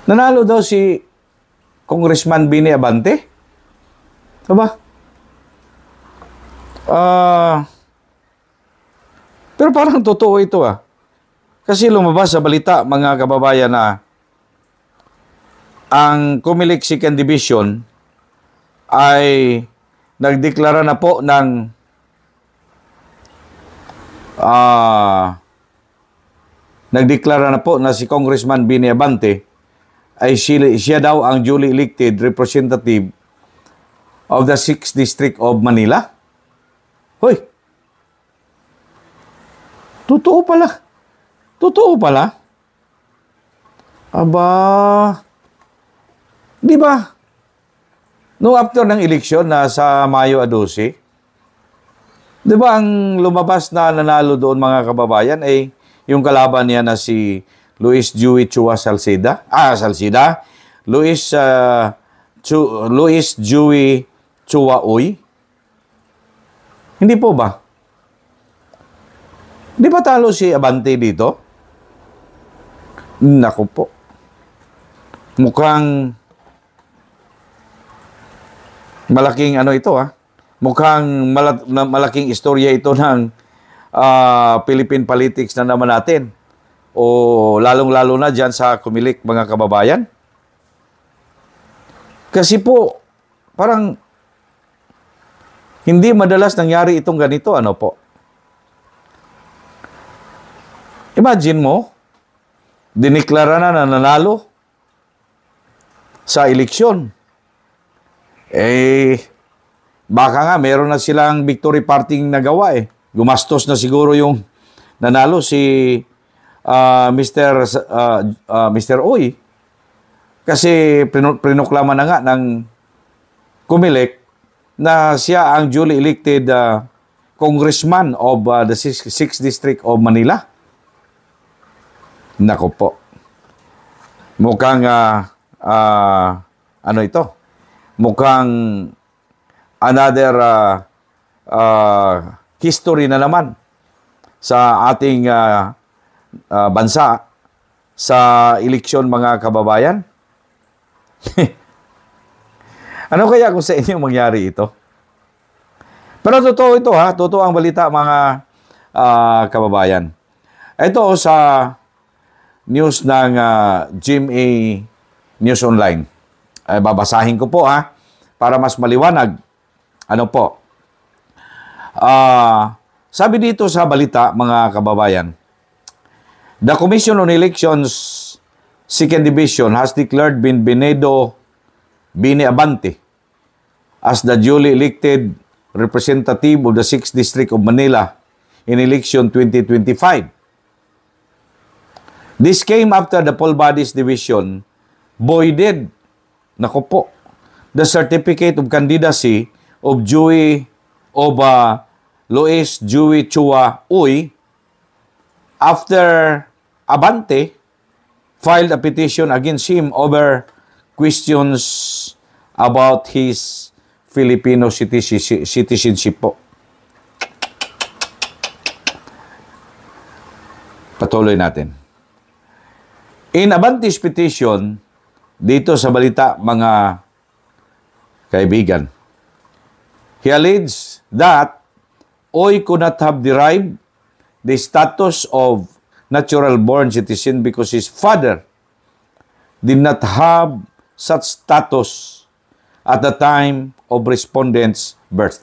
Nanalo daw si Congressman Bini Abante. Diba? Pero parang totoo ito Kasi lumabas sa balita, mga kababayan, na ang Comelec Second Division ay nagdeklara na po ng na si Congressman Bini Abante ay siya daw ang duly elected representative of the 6th District of Manila. Hoy! Totoo pala. Totoo pala. Aba, di ba? No, after ng eleksyon na sa Mayo 12, di ba ang lumabas na nanalo doon, mga kababayan, ay yung kalaban niya na si Luis Dewey Chua Salcida. Luis Dewey Chua Uy. Hindi po ba? Di ba talo si Abante dito? Naku po. Mukhang malaking ito Mukhang malaking istorya ito ng Philippine politics na naman natin. O lalong-lalo na dyan sa Comelec, mga kababayan. Kasi po, parang hindi madalas nangyari itong ganito, po. Imagine mo, diniklara na nanalo sa eleksyon. Baka nga meron na silang victory party nagawa Gumastos na siguro yung nanalo si Mr. Uy. Kasi prinoklama na nga ng Comelec na siya ang duly elected congressman of the 6th District of Manila. Nako po. Mukhang ito? Mukhang another history na naman sa ating bansa sa eleksyon, mga kababayan. Ano kaya kung sa inyo mangyari ito? Pero totoo ito totoo ang balita, mga kababayan. Ito sa news ng GMA News Online. Babasahin ko po para mas maliwanag. Ano po? Sabi dito sa balita, mga kababayan, the Commission on Elections Second Division has declared Bini Abante as the duly elected representative of the 6th District of Manila in election 2025. This came after the Poll Bodies Division voided, the certificate of candidacy of Luis Dewey Chua Uy after Abante filed a petition against him over questions about his Filipino citizenship po. Patuloy natin. In Abante's petition, dito sa balita, mga kaibigan, he alleged that Uy could not have derived the status of natural-born citizen because his father did not have such status at the time of respondent's birth.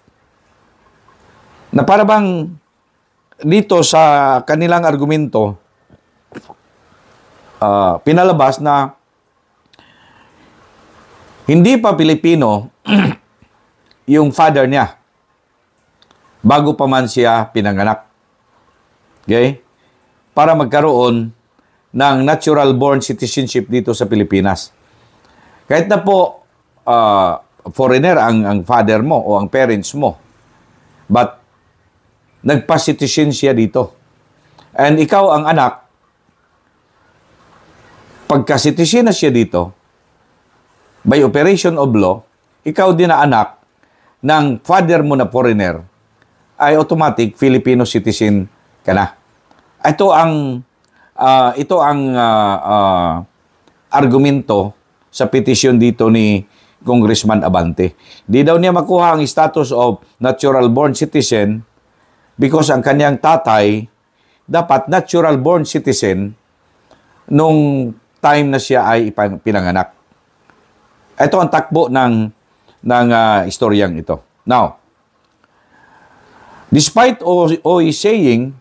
Na para bang dito sa kanilang argumento, pinalabas na hindi pa Pilipino yung father niya bago pa man siya pinanganak. Okay? Para magkaroon ng natural-born citizenship dito sa Pilipinas. Kahit na po foreigner ang father mo o ang parents mo, but nagpa-citizen siya dito. And ikaw ang anak, pagka-citizen na siya dito, by operation of law, ikaw din na anak ng father mo na foreigner, ay automatic Filipino citizen ka na. Ito ang argumento sa petisyon dito ni Congressman Abante. Di daw niya makuha ang status of natural-born citizen because ang kanyang tatay dapat natural-born citizen nung time na siya ay pinanganak. Ito ang takbo ng istoryang ito. Now, despite Oy saying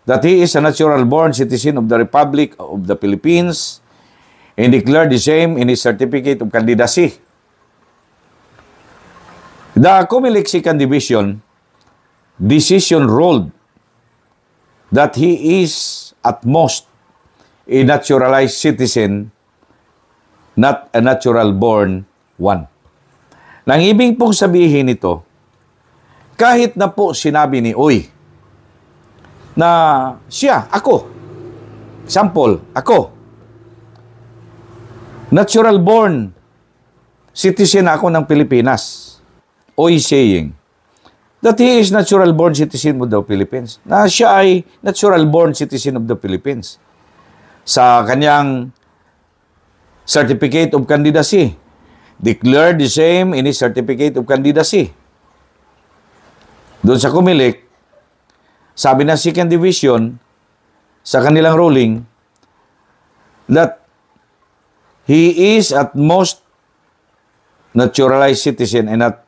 that he is a natural-born citizen of the Republic of the Philippines and declared the same in his certificate of candidacy, the COMELEC Second Division decision ruled that he is at most a naturalized citizen, not a natural-born one. Nang ibig pong sabihin nito, kahit na po sinabi ni Oy na siya, ako, example, ako, natural-born citizen ako ng Pilipinas, Oy saying that he is natural-born citizen of the Philippines, na siya ay natural-born citizen of the Philippines. Sa kanyang certificate of candidacy, declared the same in his certificate of candidacy. Doon sa COMELEC, sabi ng Second Division sa kanilang ruling that he is at most naturalized citizen and not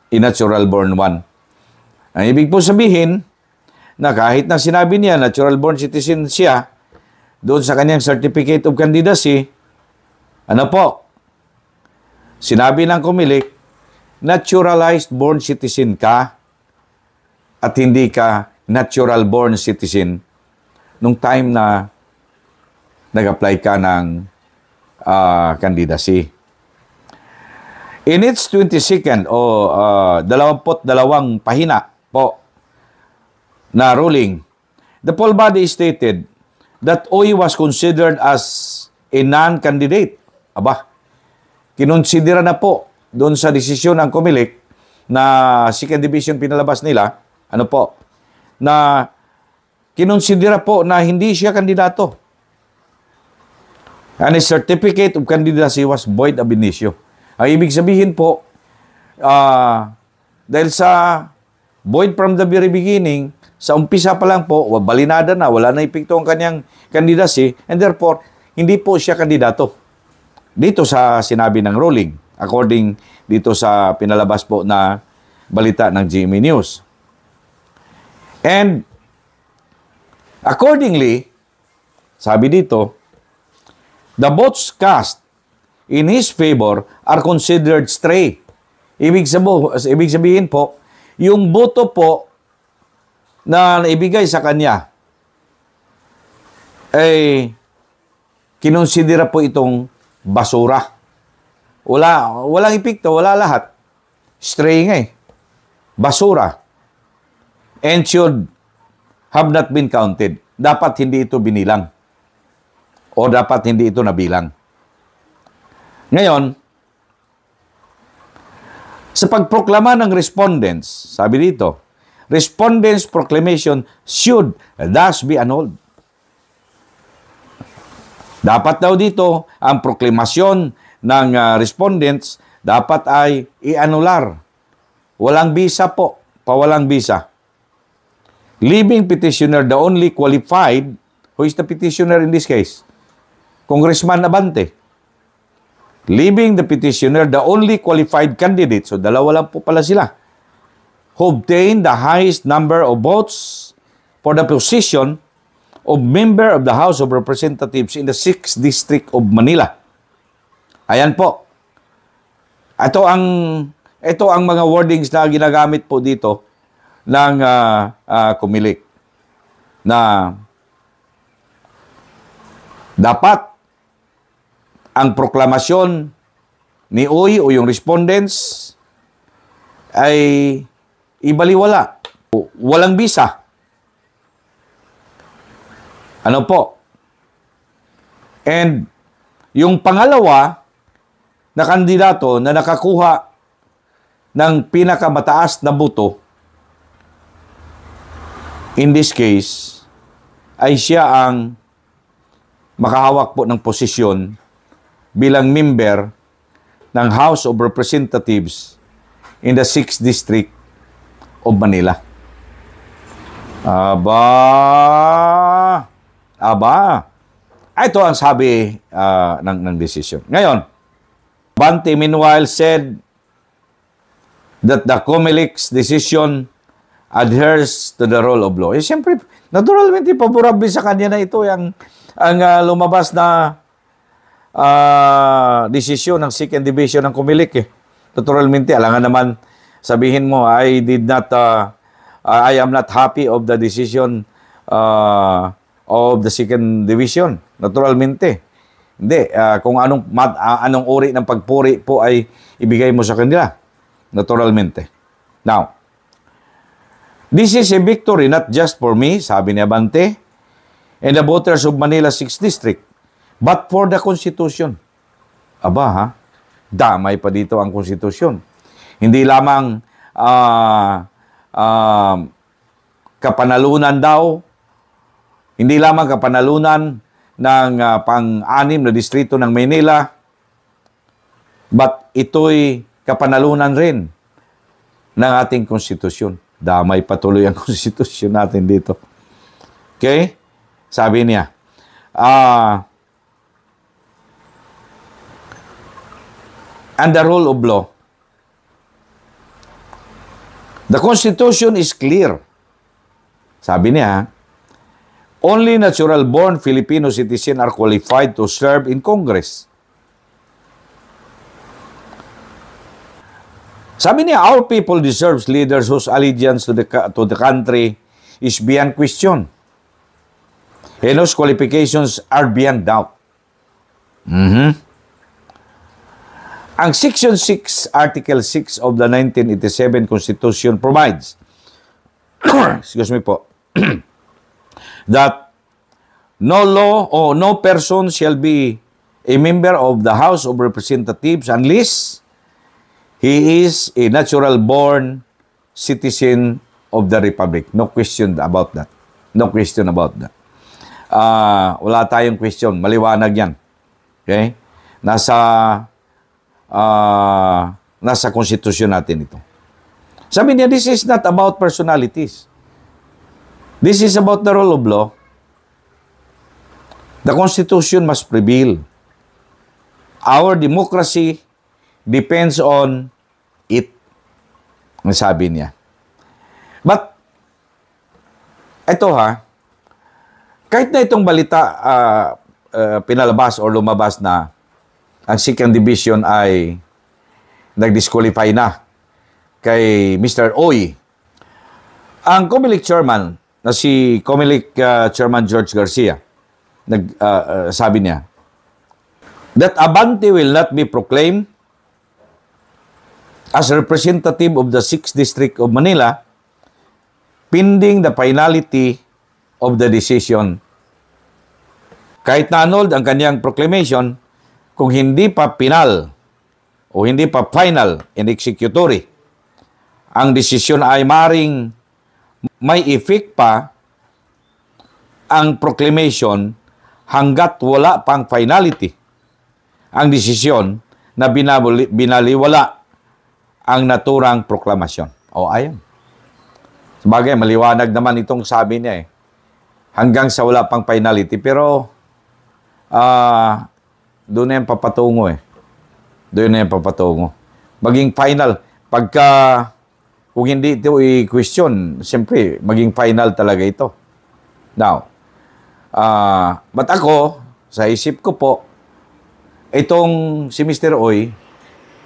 a natural-born one. Ang ibig po sabihin na kahit na sinabi niya natural-born citizen siya, doon sa kanyang certificate of candidacy, ano po? Sinabi ng COMELEC, naturalized born citizen ka at hindi ka natural born citizen nung time na nag-apply ka ng candidacy. In its 22nd o 22 pahina po na ruling, the full body stated that Oy was considered as a non-candidate. Aba, kinonsidera na po doon sa desisyon ng COMELEC na Second Division pinalabas nila, ano po, na kinonsidera po na hindi siya kandidato. And his certificate of candidacy was void ab initio. Ang ibig sabihin po, dahil sa void from the very beginning, sa umpisa pa lang po, balinada na, wala na epekto ang kanyang candidacy, and therefore, hindi po siya kandidato. Dito sa sinabi ng ruling, according dito sa pinalabas po na balita ng GMA News. And, accordingly, sabi dito, the votes cast in his favor are considered stray. Ibig sabihin po, yung boto po na naibigay sa kanya ay kinonsidera po itong basura. Walang epekto, wala lahat. Stray nga eh. Basura. And should have not been counted. Dapat hindi ito binilang. O dapat hindi ito nabilang. Ngayon, sa pagproklama ng respondents, sabi dito, respondents' proclamation should thus be annulled. Dapat daw dito, ang proklamasyon ng respondents dapat ay i-anular. Walang bisa po, pawalang bisa. Leaving petitioner the only qualified, who is the petitioner in this case? Congressman Abante. Leaving the petitioner the only qualified candidate, so dalawa lang po pala sila, who obtained the highest number of votes for the position of member of the House of Representatives in the 6th District of Manila. Ayan po. Ito ang mga wordings na ginagamit po dito ng COMELEC na dapat ang proklamasyon ni Oy o yung respondents ay ibaliwala. Walang bisa. Ano po? And yung pangalawa na kandidato na nakakuha ng pinakamataas na boto, in this case, ay siya ang makahawak po ng posisyon bilang member ng House of Representatives in the 6th District of Manila. Aba. Ito ang sabi ng decision. Ngayon, Abante meanwhile said that the COMELEC's decision adheres to the rule of law. Siyempre, naturalmente, favorable sa kanya na ito ang lumabas na desisyon ng Second Division ng COMELEC. Naturalmente, alangan naman sabihin mo, I am not happy of the decision of the Second Division. Naturalmente. Hindi. Kung anong uri ng pagpuri po ay ibigay mo sa kanila. Naturalmente. Now, this is a victory not just for me, sabi ni Abante, and the voters of Manila 6th District, but for the Constitution. Aba, damay pa dito ang Constitution. Hindi lamang kapanalunan daw, hindi lamang kapanalunan ng pang-anim na distrito ng Maynila, but ito'y kapanalunan rin ng ating konstitusyon. Damay patuloy ang konstitusyon natin dito. Okay? Sabi niya, and the rule of law. The Constitution is clear. Sabi niya, only natural-born Filipino citizens are qualified to serve in Congress. Sabi niya, our people deserves leaders whose allegiance to the country is beyond question, and whose qualifications are beyond doubt. Ang Section 6, Article 6 of the 1987 Constitution provides, excuse me po, that no law or no person shall be a member of the House of Representatives unless he is a natural-born citizen of the Republic. No question about that. No question about that. Wala tayong question. Maliwanag yan. Okay? Nasa konstitusyon natin ito. Sabi niya, this is not about personalities. This is about the rule of law. The Constitution must prevail. Our democracy depends on it. Ang sabi niya. But, ito kahit na itong balita pinalabas or lumabas na ang Second Division ay nag-disqualify na kay Mr. Oy, ang COMELEC chairman na si COMELEC Chairman George Garcia, sabi niya, that Abante will not be proclaimed as representative of the 6th District of Manila pending the finality of the decision. Kahit na-annulled ang kanyang proclamation, kung hindi pa final o hindi pa final and executory, ang desisyon ay maring may effect pa ang proclamation hanggat wala pang finality ang desisyon na binaliwala ang naturang proklamasyon. O ayon. Sabagay, maliwanag naman itong sabi niya hanggang sa wala pang finality. Pero doon na yung papatungo Doon na yung papatungo. Maging final. Kung hindi ito i-question, siyempre, maging final talaga ito. Now, but ako, sa isip ko po, itong si Mr. Oy,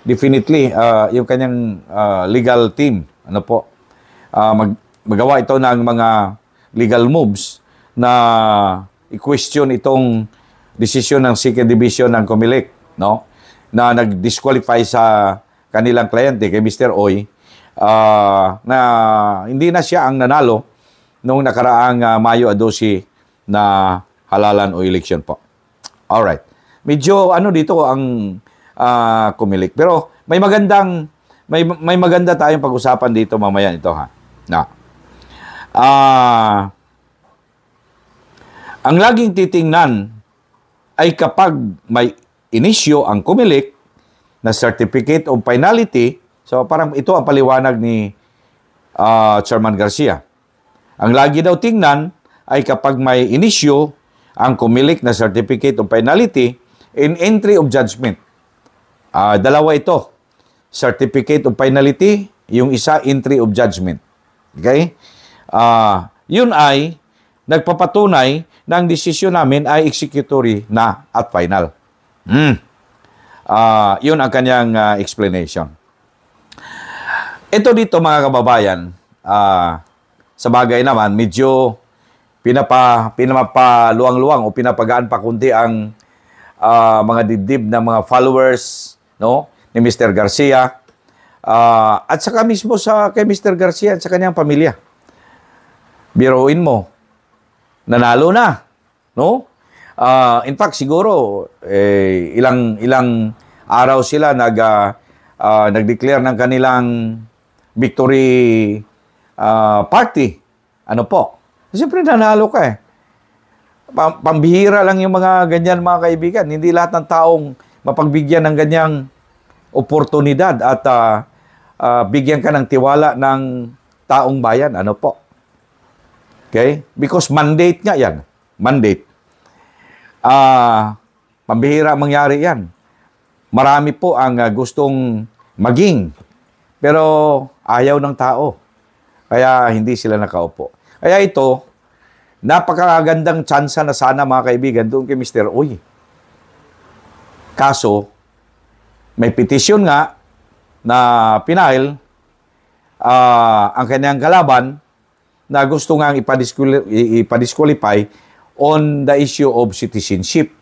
definitely, yung kanyang legal team, magawa ito ng mga legal moves na i-question itong desisyon ng Second Division ng COMELEC, no? Na nag-disqualify sa kanilang kliyente kay Mr. Oy, na hindi na siya ang nanalo noong nakaraang Mayo 12 na halalan o election po. Alright. Medyo dito ang COMELEC. Pero may maganda tayong pag-usapan dito mamaya ito ang laging titingnan ay kapag may inisyo ang COMELEC na Certificate of Finality, so parang ito ang paliwanag ni Chairman Garcia. Ang lagi daw tingnan ay kapag may inisyo ang COMELEC na Certificate of Finality in entry of judgment. Dalawa ito. Certificate of Finality, yung isa entry of judgment. Okay? Yun ay nagpapatunay na ang desisyon namin ay executory na at final. Yun ang kanyang explanation. Ito dito mga kababayan, sa bagay naman, medyo pinapaluwang-luwang o pinapagaan pa kundi ang mga dibdib ng mga followers, no, ni Mr. Garcia at saka mismo kay Mr. Garcia at sa kanyang pamilya. Biruin mo, nanalo na, no? In fact, siguro ilang araw sila nag-declare ng kanilang victory party. Ano po? Siyempre nanalo ka eh. Pambihira lang yung mga ganyan mga kaibigan. Hindi lahat ng taong mapagbigyan ng ganyang oportunidad at bigyan ka ng tiwala ng taong bayan. Ano po? Okay? Because mandate nga yan. Mandate. Pambihira mangyari yan. Marami po ang gustong maging. Pero ayaw ng tao. Kaya hindi sila nakaupo. Kaya ito, napakagandang tsansa na sana mga kaibigan doon kay Mr. Uy. Kaso, may petisyon nga na pinail ang kanyang kalaban na gusto nga ipadisqualify on the issue of citizenship,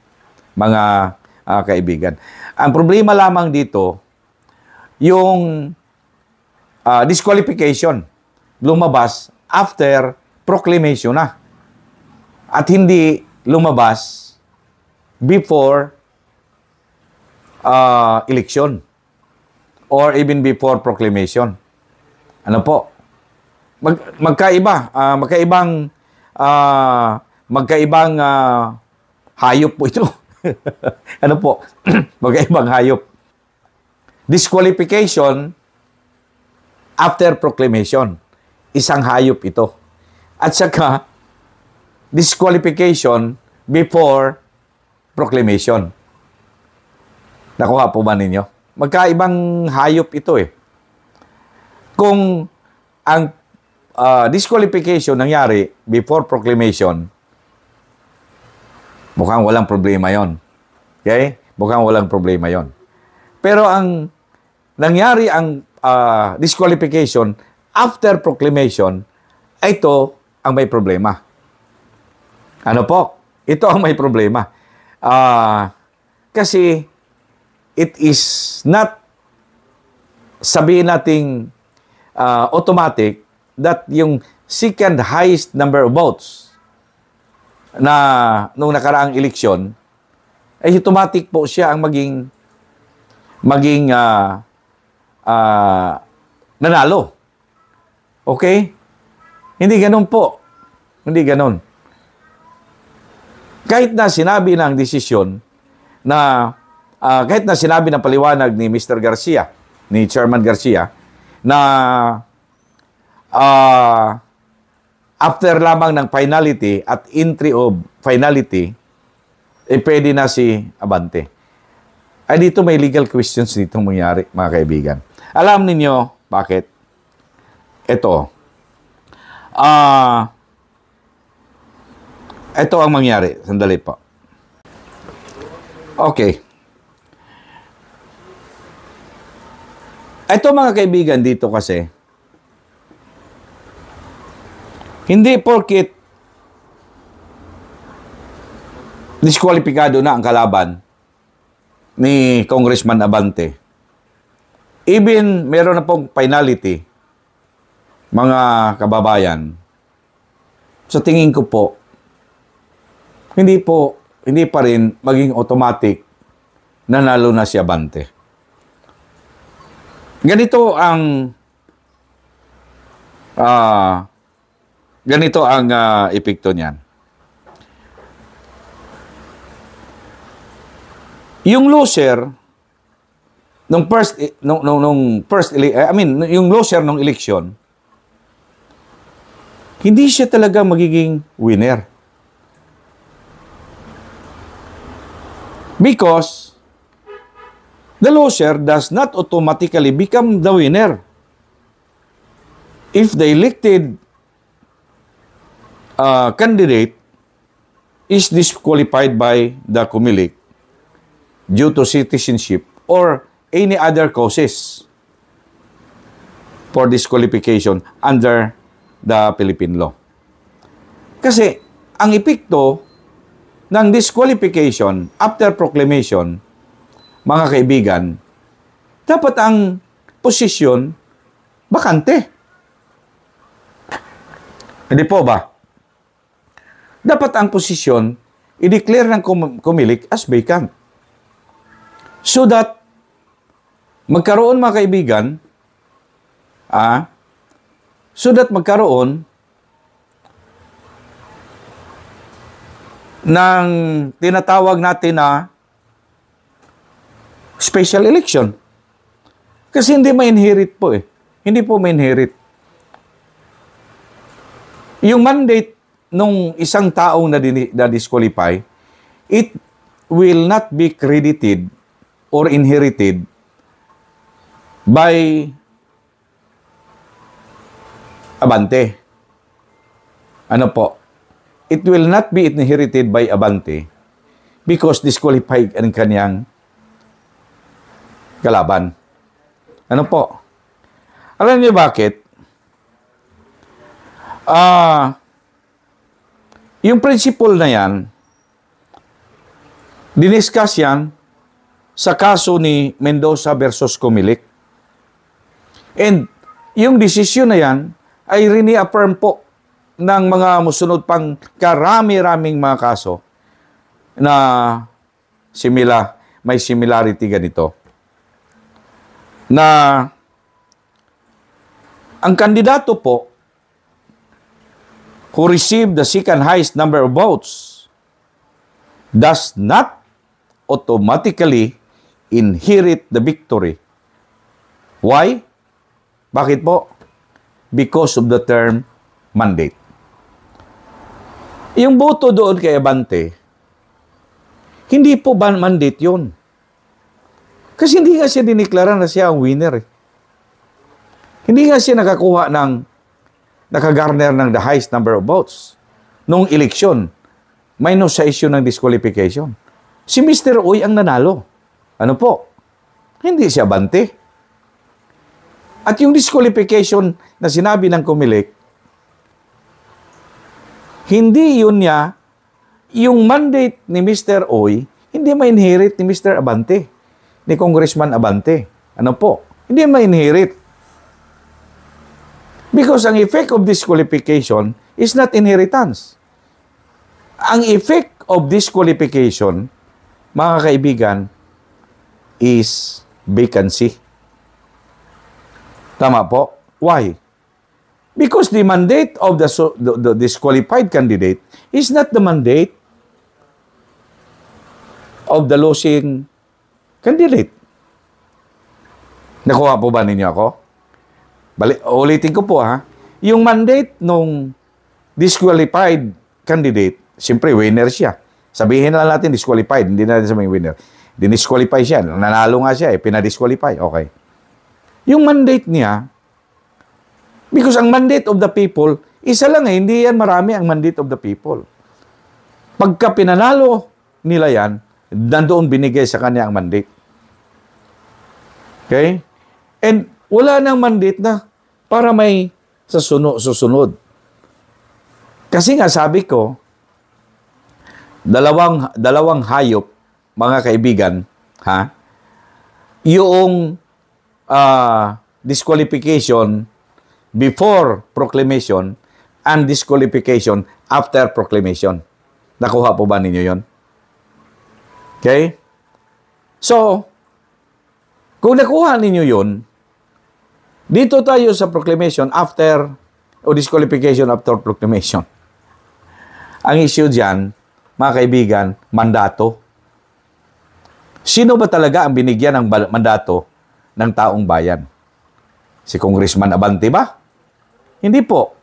mga kaibigan. Ang problema lamang dito, yung disqualification lumabas after proclamation na. At hindi lumabas before election or even before proclamation. Ano po? Magkaibang hayop po ito. Ano po? Magkaibang hayop. Disqualification after proclamation. Isang hayop ito. At saka, disqualification before proclamation. Nakuha po ba ninyo? Magkaibang hayop ito eh. Kung ang disqualification nangyari before proclamation, mukhang walang problema yon. Okay? Mukhang walang problema yon. Pero ang nangyari ang disqualification after proclamation, ito ang may problema. Ano po? Ito ang may problema. Kasi it is not, sabihin nating automatic that yung second highest number of votes na nung nakaraang eleksyon ay automatic po siya ang maging nanalo. Okay? Hindi ganun po. Hindi ganun. Kahit na sinabi ng desisyon na kahit na sinabi ng paliwanag ni Mr. Garcia, ni Chairman Garcia, na after lamang ng finality at entry of finality, pwede na si Abante. Ay dito may legal questions dito mangyari, mga kaibigan. Alam ninyo bakit? Ito. Ito ang mangyari. Sandali po. Okay. Ito mga kaibigan dito kasi, hindi porket diskwalipikado na ang kalaban ni Congressman Abante. Even meron na pong finality, mga kababayan, sa tingin ko po, hindi pa rin maging automatic nanalo na si Abante. Ganito ang epekto niyan. Yung loser, yung loser nung election, hindi siya talaga magiging winner. Because the loser does not automatically become the winner. If the elected candidate is disqualified by the COMELEC due to citizenship or any other causes for disqualification under the Philippine law. Kasi ang epekto ng disqualification after proclamation, mga kaibigan, dapat ang posisyon bakante. Hindi po ba? Dapat ang posisyon i-declare ng COMELEC as vacant. So that magkaroon, mga kaibigan, magkaroon ng tinatawag natin na special election. Kasi hindi ma-inherit po eh. Hindi po ma-inherit. Yung mandate nung isang taong na-disqualify, it will not be credited or inherited by Abante. Ano po? It will not be inherited by Abante because disqualified ang kanyang kalaban. Ano po? Alam niyo bakit? Yung principle na yan, diniscuss yan sa kaso ni Mendoza versus COMELEC. And yung desisyon na yan ay rini-affirm po ng mga musunod pang karami-raming mga kaso na may similarity ganito. Na ang kandidato po who received the second highest number of votes does not automatically inherit the victory. Why? Bakit po? Because of the term mandate. Yung boto doon kay Abante, hindi po ba mandate yun? Kasi hindi nga siya diniklara na siya ang winner. Hindi nga siya nakagarner ng the highest number of votes nung eleksyon. Minus sa issue ng disqualification. Si Mr. Uy ang nanalo. Ano po? Hindi siya Abante. At yung disqualification na sinabi ng COMELEC, hindi yun niya, yung mandate ni Mr. Uy, hindi ma-inherit ni Mr. Abante, ni Congressman Abante. Ano po? Hindi ma-inherit. Because ang effect of disqualification is not inheritance. Ang effect of disqualification, mga kaibigan, is vacancy. Tama po? Why? Because the mandate of the disqualified candidate is not the mandate of the losing candidate. Nakuha po ba ninyo ako? Ulitin ko po ha. Yung mandate nung disqualified candidate, siyempre winner siya. Sabihin na natin disqualified, hindi na natin sabihin winner. Dinisqualify siya. Nanalo nga siya pinadisqualify. Okay. Yung mandate niya, because ang mandate of the people, isa lang hindi yan marami ang mandate of the people. Pagka pinanalo nila yan, nandoon binigay sa kanya ang mandate. Okay? And wala nang mandate na para may susunod. Kasi nga sabi ko, dalawang hayop, mga kaibigan, yung disqualification before proclamation and disqualification after proclamation. Nakuha po ba ninyo yon? Okay? So, kung nakuha ninyo yon, dito tayo sa proclamation after o disqualification after proclamation. Ang issue dyan, mga kaibigan, mandato. Sino ba talaga ang binigyan ng mandato ng taong bayan? Si Congressman Abante ba? Hindi po.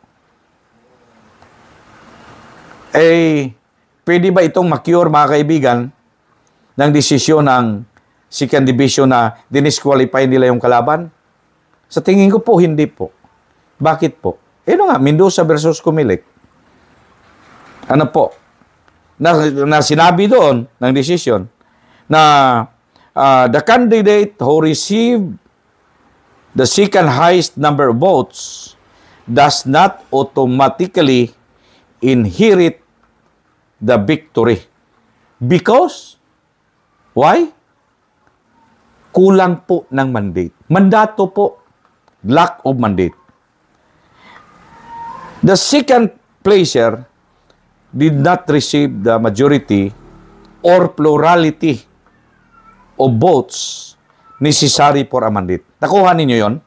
Pwede ba itong ma-cure, mga kaibigan, ng desisyon ng second division na dinisqualify nila yung kalaban? Sa tingin ko po, hindi po. Bakit po? Mendoza versus Comelec. Ano po? Na sinabi doon ng desisyon na the candidate who received the second highest number of votes does not automatically inherit the victory. Because, why? Kulang po ng mandate. Mandato po, lack of mandate. The second placer did not receive the majority or plurality of votes necessary for a mandate. Nakuha ninyo yon?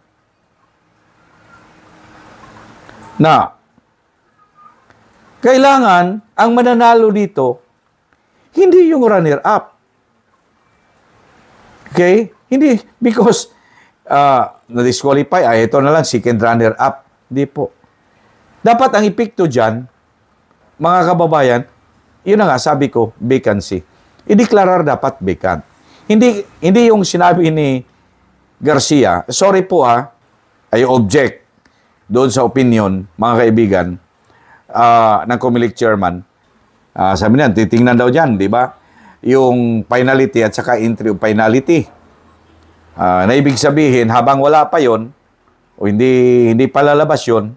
Na, kailangan ang mananalo dito, hindi yung runner-up. Okay? Hindi, because na-disqualify, ito na lang, second runner-up. Hindi po. Dapat ang epekto dyan, mga kababayan, yun na nga, sabi ko, vacancy. I-declarar dapat vacant. Hindi yung sinabi ni Garcia, sorry po I object doon sa opinion, mga kaibigan, ng Comelec chairman. Sabi niyan, titingnan daw dyan, di ba? Yung finality at saka entry of finality. Na ibig sabihin, habang wala pa yon o hindi pa lalabas yun,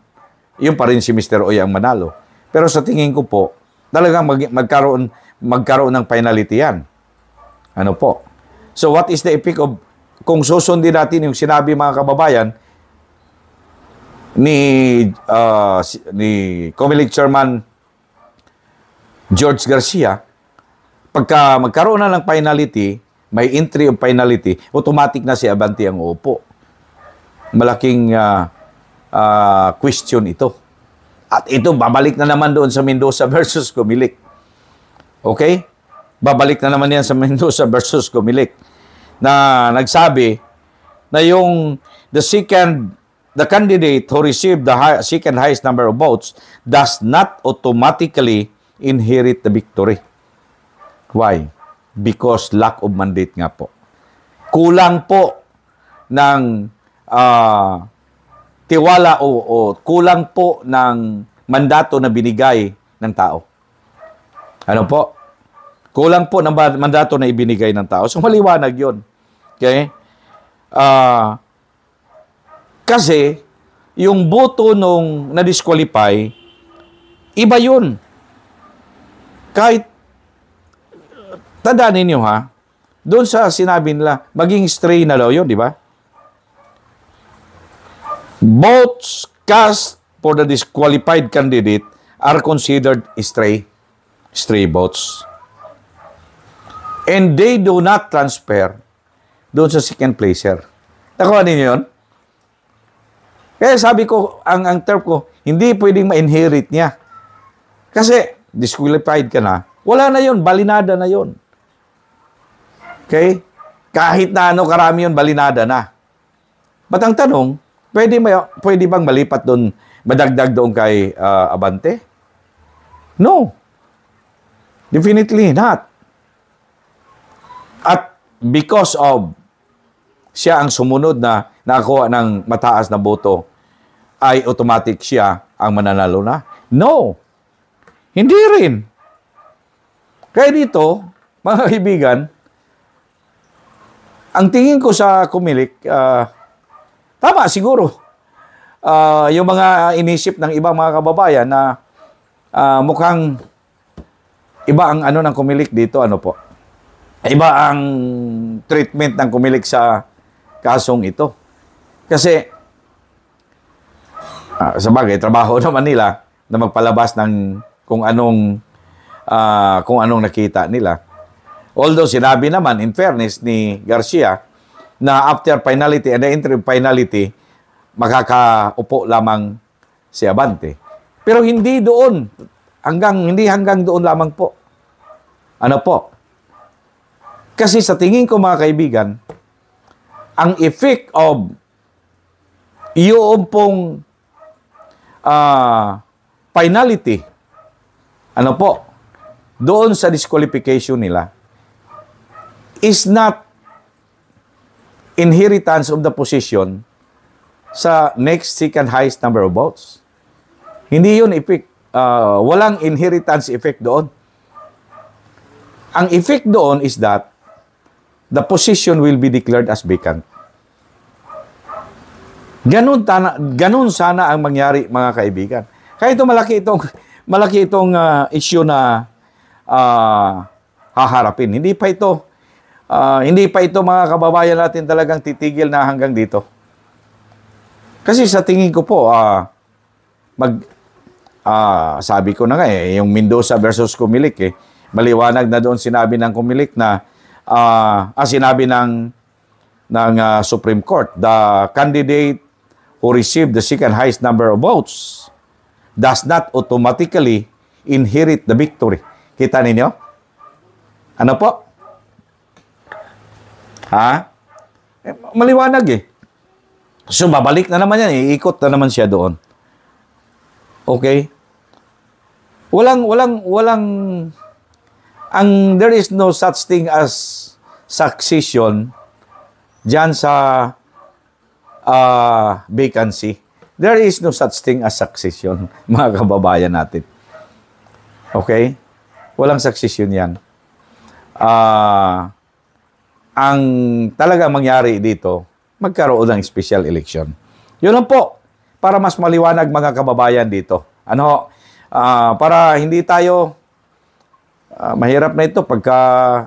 yun pa rin si Mr. Oy ang manalo. Pero sa tingin ko po, talagang magkaroon ng finality yan. Ano po? So what is the effect of, kung susundin natin yung sinabi, mga kababayan, ni Comelec chairman George Garcia, pagka magkaroon na ng finality, may entry of finality, automatic na si Abante ang uupo. Malaking question ito. At ito, babalik na naman doon sa Mendoza versus Comelec. Okay? Babalik na naman yan sa Mendoza versus Comelec. Na nagsabi na yung the candidate who received the second highest number of votes does not automatically inherit the victory. Why? Because lack of mandate nga po. Kulang po ng tiwala o kulang po ng mandato na binigay ng tao. Ano po? Kulang po ng mandato na ibinigay ng tao. So, maliwanag yun. Okay? Kasi, yung boto nung na-disqualify, iba yun. Kahit, tandaan ninyo doon sa sinabi nila, maging stray na daw yun, di ba? Votes cast for the disqualified candidate are considered stray votes. And they do not transfer doon sa second placer. Nakuha ninyo yun? Kaya sabi ko, ang term ko, hindi pwedeng ma-inherit niya. Kasi, disqualified ka na, wala na yun, balinada na yun. Okay? Kahit na karami yun, balinada na. But ang tanong, pwede bang malipat doon, madagdag doon kay Abante? No. Definitely not. At because of siya ang sumunod na nakakuha ng mataas na boto, ay automatic siya ang mananalo na? No. Hindi rin. Kaya dito, mga kaibigan, ang tingin ko sa Comelec, tama siguro. Yung mga inisip ng ibang mga kababayan na mukhang iba ang ng Comelec dito, po. Iba ang treatment ng Comelec sa kasong ito. Kasi, sa bagay, trabaho naman nila na magpalabas ng kung anong nakita nila. Although, sinabi naman, in fairness ni Garcia, na after finality and the entry finality, makakaupo lamang si Abante. Pero hindi doon. Hindi hanggang doon lamang po. Ano po? Kasi sa tingin ko mga kaibigan, ang effect of yung pong finality, doon sa disqualification nila, is not inheritance of the position sa next second highest number of votes. Hindi yun effect. Walang inheritance effect doon. Ang effect doon is that the position will be declared as vacant. Ganun sana ang mangyari, mga kaibigan. Kaya malaki itong issue na haharapin. Hindi pa ito mga kababayan natin talagang titigil na hanggang dito. Kasi sa tingin ko po, sabi ko na nga yung Mendoza versus Comelec maliwanag na doon sinabi ng Comelec na sinabi ng Supreme Court, the candidate who received the second highest number of votes does not automatically inherit the victory. Kita ninyo? Ano po? Maliwanag So, babalik na naman yan. Iikot na naman siya doon. Okay? There is no such thing as succession dyan sa vacancy. There is no such thing as succession, mga kababayan natin. Okay? Walang succession yan. Ang talaga mangyari dito, magkaroon ng special election. Yun lang po. Para mas maliwanag mga kababayan dito. Para hindi tayo mahirap na ito pagka,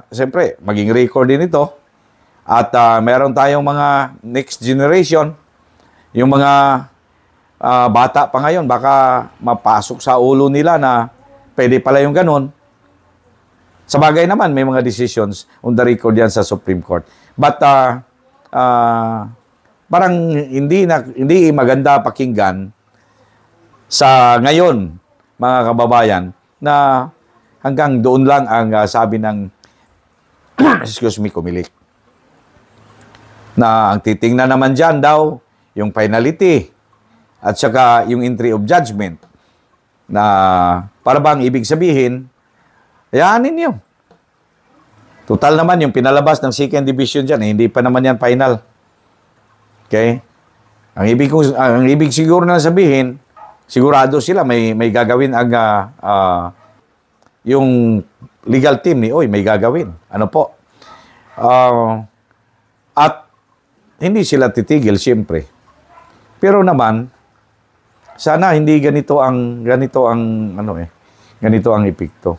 siyempre, maging record din ito. At meron tayong mga next generation, yung mga bata pa ngayon, baka mapasok sa ulo nila na pwede pala yung ganun. Sa bagay naman, may mga decisions on the record yan sa Supreme Court. But, parang hindi maganda pakinggan sa ngayon, mga kababayan, na hanggang doon lang ang sabi ng Comelec. Na ang titingnan naman dyan daw, yung finality at saka yung entry of judgment na para bang ibig sabihin, yanin nyo. Total naman yung pinalabas ng second division dyan, hindi pa naman yan final. Okay? Ang ibig siguro na sabihin, sigurado sila may gagawin ang yung legal team ni may gagawin. Ano po? At hindi sila titigil, siyempre. Pero naman, sana hindi ganito ang epekto.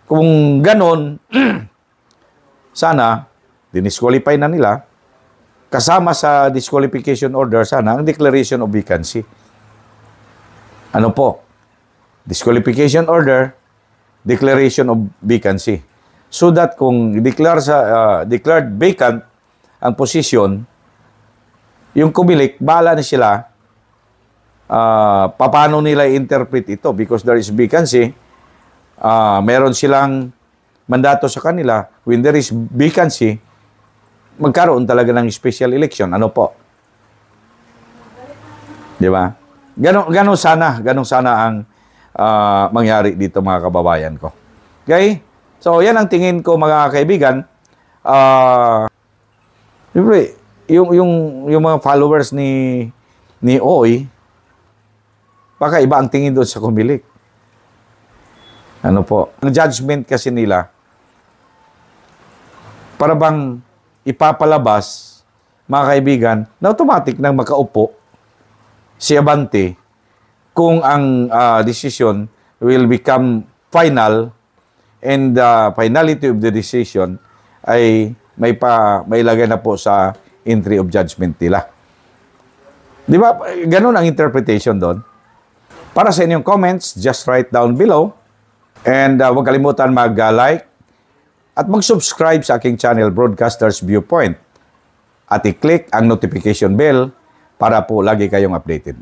Kung ganon, sana, dinisqualify na nila, kasama sa disqualification order, sana, ang declaration of vacancy. Ano po? Disqualification order, declaration of vacancy. So that kung declared vacant ang position, yung Comelec, bahala na sila paano nila interpret ito because there is vacancy. Meron silang mandato sa kanila. When there is vacancy, magkaroon talaga ng special election. Ano po? Di ba? Ganon sana ang mangyari dito, mga kababayan ko. Okay? So, yan ang tingin ko, mga kaibigan. Yung mga followers ni Oy, baka iba ang tingin doon sa Comelec. Ano po? Ang judgment kasi nila, para bang ipapalabas, mga kaibigan, na automatic nang makaupo si Abante kung ang decision will become final and the finality of the decision ay may lagay na po sa entry of judgment nila. Di ba? Ganun ang interpretation doon. Para sa inyong comments, just write down below. And huwag kalimutan mag-like at mag-subscribe sa aking channel, Broadcasters Viewpoint. At i-click ang notification bell para po lagi kayong updated.